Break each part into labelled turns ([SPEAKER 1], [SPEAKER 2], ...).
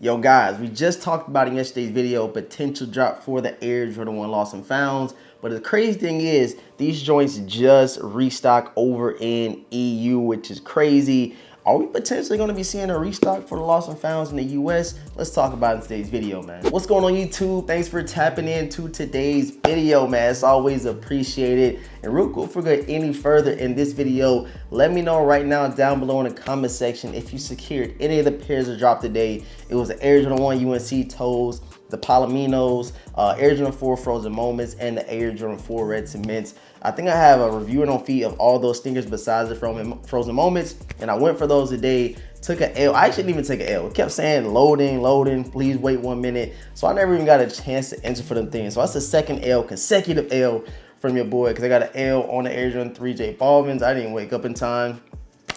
[SPEAKER 1] Yo guys, we just talked about in yesterday's video, potential drop for the Air Jordan 1 Lost and Founds. But the crazy thing is, these joints just restock over in EU, which is crazy. Are we potentially going to be seeing a restock for the Lost and Founds in the US? Let's talk about it in today's video, man. What's going on, YouTube? Thanks for tapping into today's video, man. It's always appreciated. And real quick, before we go any further in this video, let me know right now down below in the comment section if you secured any of the pairs that dropped today. It was the Air Jordan 1 UNC Toes, the Palominos, Air Jordan 4 Frozen Moments, and the Air Jordan 4 Red Cements. I think I have a review and on feed of all those sneakers besides the Frozen Moments, and I went for those today. Took an L. I actually didn't even take an L. It kept saying loading, please wait 1 minute. So I never even got a chance to enter for them things. So that's the second L, consecutive L from your boy, because I got an L on the Air Jordan 3 J Balvin's. I didn't wake up in time.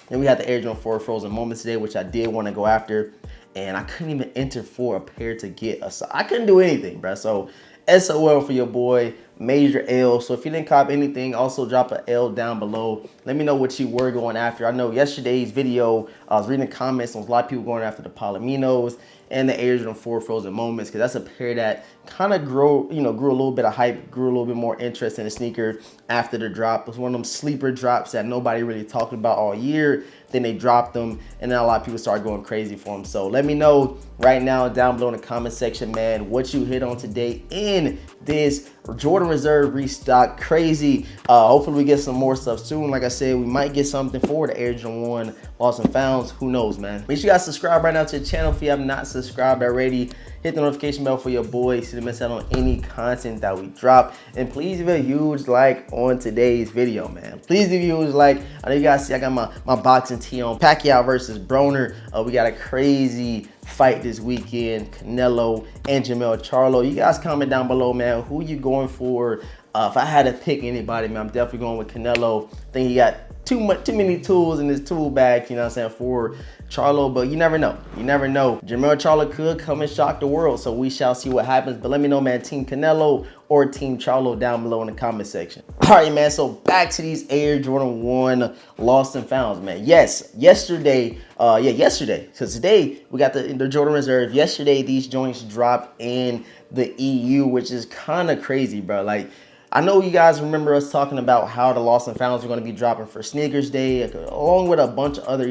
[SPEAKER 1] And we had the Air Jordan 4 Frozen Moments today, which I did want to go after. And I couldn't even enter for a pair to get a size. I couldn't do anything, bro. So SOL for your boy, major L. So if you didn't cop anything, also drop an L down below. Let me know what you were going after. I know yesterday's video, I was reading the comments, there was a lot of people going after the Palominos and the Air Jordan 4 Frozen Moments, because that's a pair that kind of grew a little bit of hype, grew a little bit more interest in the sneaker after the drop. It was one of them sleeper drops that nobody really talked about all year. Then they dropped them, and then a lot of people started going crazy for them. So let me know right now down below in the comment section, man, what you hit on today in this Jordan Reserve restock. Crazy. Hopefully we get some more stuff soon. Like I said, we might get something for the Air Jordan 1 Lost and Founds. Who knows, man? Make sure you guys subscribe right now to the channel if you have not subscribed already. Hit the notification bell for your boy so you don't miss out on any content that we drop. And please leave a huge like on today's video, man. Please leave a huge like. I know you guys see I got my boxing tee on. Pacquiao versus Broner. We got a crazy fight this weekend. Canelo and Jermell Charlo. You guys comment down below, man. Who you going for? If I had to pick anybody, man, I'm definitely going with Canelo. I think he got too many tools in his tool bag, you know what I'm saying, for Charlo, but you never know. You never know. Jermell Charlo could come and shock the world, so we shall see what happens. But let me know, man, Team Canelo or Team Charlo down below in the comment section. All right, man, so back to these Air Jordan 1 Lost and Founds, man. Yes, yesterday, because today we got the Jordan Reserve. Yesterday, these joints dropped in the EU, which is kind of crazy, bro. Like, I know you guys remember us talking about how the Lost and Founds are going to be dropping for Sneakers Day, along with a bunch of other,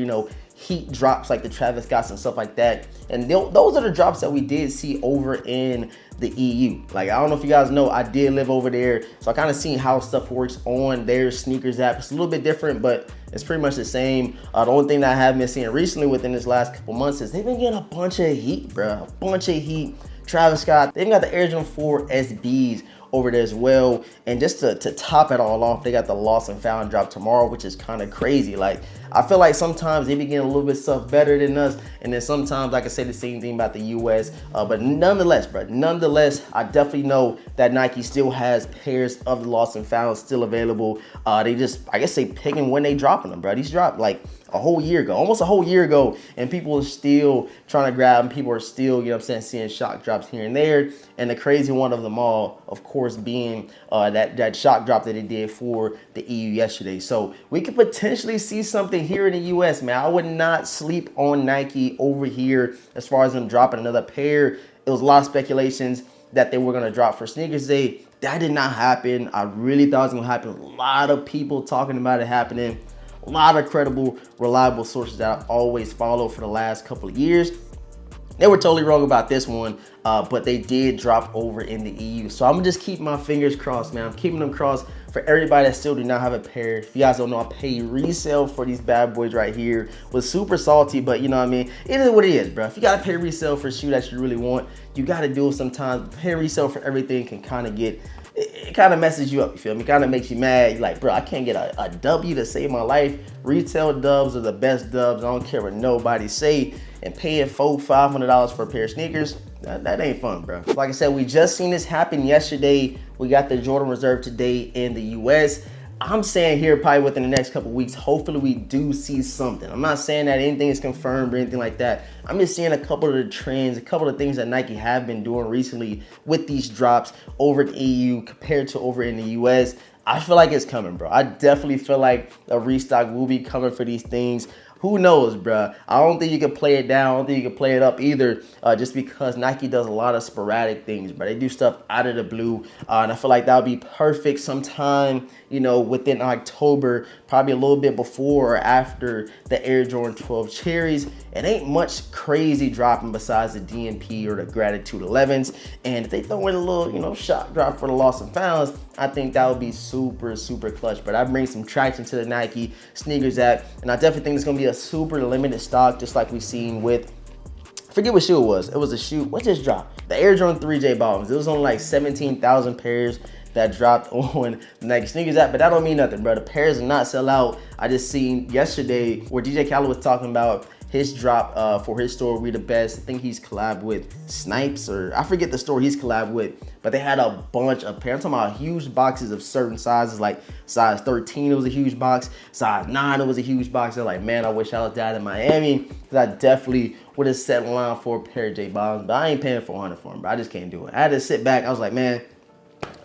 [SPEAKER 1] heat drops like the Travis Scotts and stuff like that. And those are the drops that we did see over in the EU. Like, I don't know if you guys know, I did live over there, so I kind of seen how stuff works on their sneakers app. It's a little bit different, but it's pretty much the same. The only thing that I have been seeing recently within this last couple months is they've been getting a bunch of heat, bro. A bunch of heat. Travis Scott, they've got the Air Jordan 4 SBs over there as well. And just to top it all off, they got the Lost and Found drop tomorrow, which is kind of crazy. Like, I feel like sometimes they be getting a little bit stuff better than us, and then sometimes I can say the same thing about the US. But nonetheless, bro, I definitely know that Nike still has pairs of the Lost and Found still available. They just, I guess they picking when they dropping them, bro. These dropped like a whole year ago, almost a whole year ago, and people are still trying to grab them. People are still, you know what I'm saying, seeing shock drops here and there. And the crazy one of them all, of course, being that shock drop that they did for the EU yesterday. So we could potentially see something here in the US, man. I would not sleep on Nike over here as far as them dropping another pair. It was a lot of speculations that they were going to drop for Sneakers Day. That did not happen. I really thought it was going to happen. A lot of people talking about it happening. A lot of credible, reliable sources that I've always followed for the last couple of years. They were totally wrong about this one, but they did drop over in the EU. So I'm gonna just keep my fingers crossed, man. I'm keeping them crossed for everybody that still do not have a pair. If you guys don't know, I pay resale for these bad boys right here. Was super salty, but you know what I mean? It is what it is, bro. If you gotta pay resale for a shoe that you really want, you gotta do it sometimes. Pay resale for everything can kind of get, it kind of messes you up, you feel me? It kind of makes you mad. You're like, bro, I can't get a W to save my life. Retail dubs are the best dubs. I don't care what nobody say. And paying $400-500 for a pair of sneakers, that ain't fun, bro. Like I said, we just seen this happen yesterday. We got the Jordan Reserve today in the US. I'm saying here probably within the next couple weeks, hopefully we do see something. I'm not saying that anything is confirmed or anything like that. I'm just seeing a couple of the trends, a couple of things that Nike have been doing recently with these drops over in the EU compared to over in the US. I feel like it's coming, bro. I definitely feel like a restock will be coming for these things. who knows, bruh? I don't think you can play it down. I don't think you can play it up either, just because Nike does a lot of sporadic things, but they do stuff out of the blue. And I feel like that would be perfect sometime, you know, within October, probably a little bit before or after the Air Jordan 12 Cherries. It ain't much crazy dropping besides the DMP or the Gratitude 11s. And if they throw in a little, you know, shock drop for the lost and founds, I think that would be super, super clutch. But I bring some traction to the Nike sneakers app, and I definitely think it's gonna be a super limited stock, just like we've seen with, I forget what shoe it was. It was a shoe, what just dropped? The Air Jordan 3 J Bottoms. It was only like 17,000 pairs that dropped on the Nike sneakers app, but that don't mean nothing, bro. The pairs did not sell out. I just seen yesterday where DJ Khaled was talking about his drop for his store, We the Best. I think he's collabed with Snipes, or I forget the store he's collabed with, but they had a bunch of pairs. I'm talking about huge boxes of certain sizes, like size 13, it was a huge box. Size 9, it was a huge box. They're like, man, I wish I was down in Miami, because I definitely would have set in line for a pair of J Bottoms, but I ain't paying $400 for them, bro. I just can't do it. I had to sit back. I was like, man,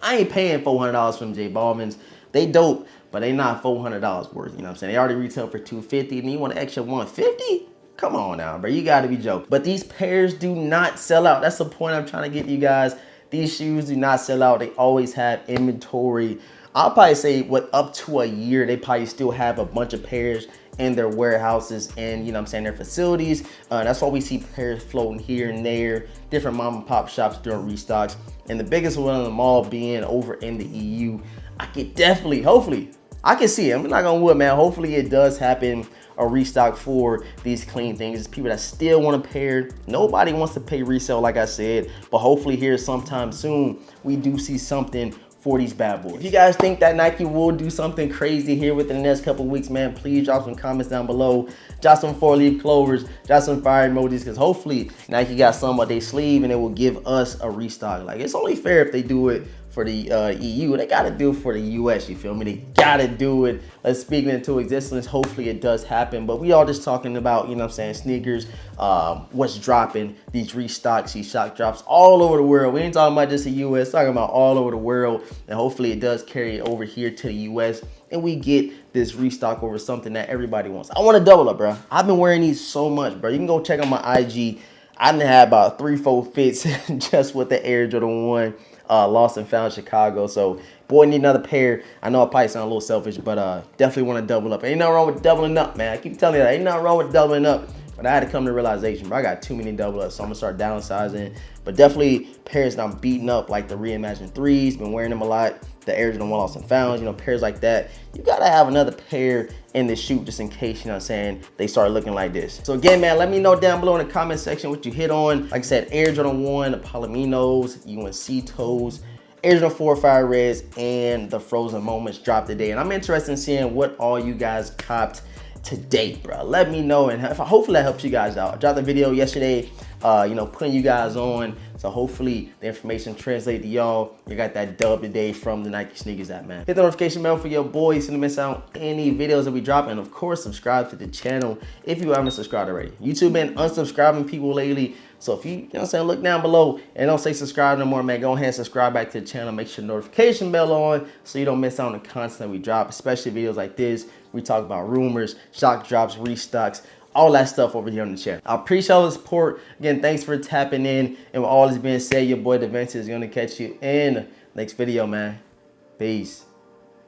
[SPEAKER 1] I ain't paying $400 for them J Bottoms. They dope, but they not $400 worth. You know what I'm saying? They already retail for $250, and you want an extra $150? Come on now, bro. You gotta be joking. But these pairs do not sell out. That's the point I'm trying to get to you guys. These shoes do not sell out. They always have inventory. I'll probably say what, up to a year, they probably still have a bunch of pairs in their warehouses and, you know what I'm saying, their facilities. That's why we see pairs floating here and there, different mom and pop shops doing restocks. And the biggest one of them all being over in the EU. I could definitely, hopefully, I can see it. I'm not gonna wood, man. Hopefully it does happen, a restock for these clean things. It's people that still want a pair. Nobody wants to pay resale, like I said, but hopefully here sometime soon, we do see something for these bad boys. If you guys think that Nike will do something crazy here within the next couple weeks, man, please drop some comments down below. Drop some 4-leaf clovers, drop some fire emojis, because hopefully Nike got some up their sleeve and it will give us a restock. Like, it's only fair if they do it for the EU. They gotta do it for the US, you feel me? They gotta do it. Let's speak it into existence. Hopefully it does happen. But we all just talking about, you know what I'm saying, sneakers, what's dropping, these restocks, these shock drops all over the world. We ain't talking about just the US, talking about all over the world. And hopefully it does carry over here to the US, and we get this restock over something that everybody wants. I want to double up, bro. I've been wearing these so much, bro. You can go check out my IG. I done had about 3-4 fits just with the Air Jordan 1 lost and found Chicago. So boy, need another pair. I know I probably sound a little selfish, but definitely want to double up. Ain't nothing wrong with doubling up, man. I keep telling you that. Ain't nothing wrong with doubling up. But I had to come to the realization, bro, I got too many double ups, so I'm gonna start downsizing. But definitely pairs that I'm beating up, like the Reimagined 3s, been wearing them a lot. The Air Jordan 1 lost and found, you know, pairs like that. You gotta have another pair in the shoot just in case, you know what I'm saying, they start looking like this. So again, man, let me know down below in the comment section what you hit on. Like I said, Air Jordan 1, the Palominos, UNC toes, Air Jordan 4 Fire Reds, and the Frozen Moments dropped today. And I'm interested in seeing what all you guys copped today, bro. Let me know, and hopefully that helps you guys out. I dropped a video yesterday, you know, putting you guys on, so hopefully the information translates to y'all. You got that dub today from the Nike sneakers app, man. Hit the notification bell for your boys so you don't miss out on any videos that we drop, and of course subscribe to the channel if you haven't subscribed already. YouTube been unsubscribing people lately, so if you know what I'm saying, look down below and don't say subscribe no more, man, go ahead and subscribe back to the channel. Make sure the notification bell on so you don't miss out on the content that we drop, especially videos like this. We talk about rumors, shock drops, restocks, all that stuff over here on the channel. I appreciate all the support. Again, thanks for tapping in. And with all this being said, your boy DaVinci is gonna catch you in the next video, man. Peace.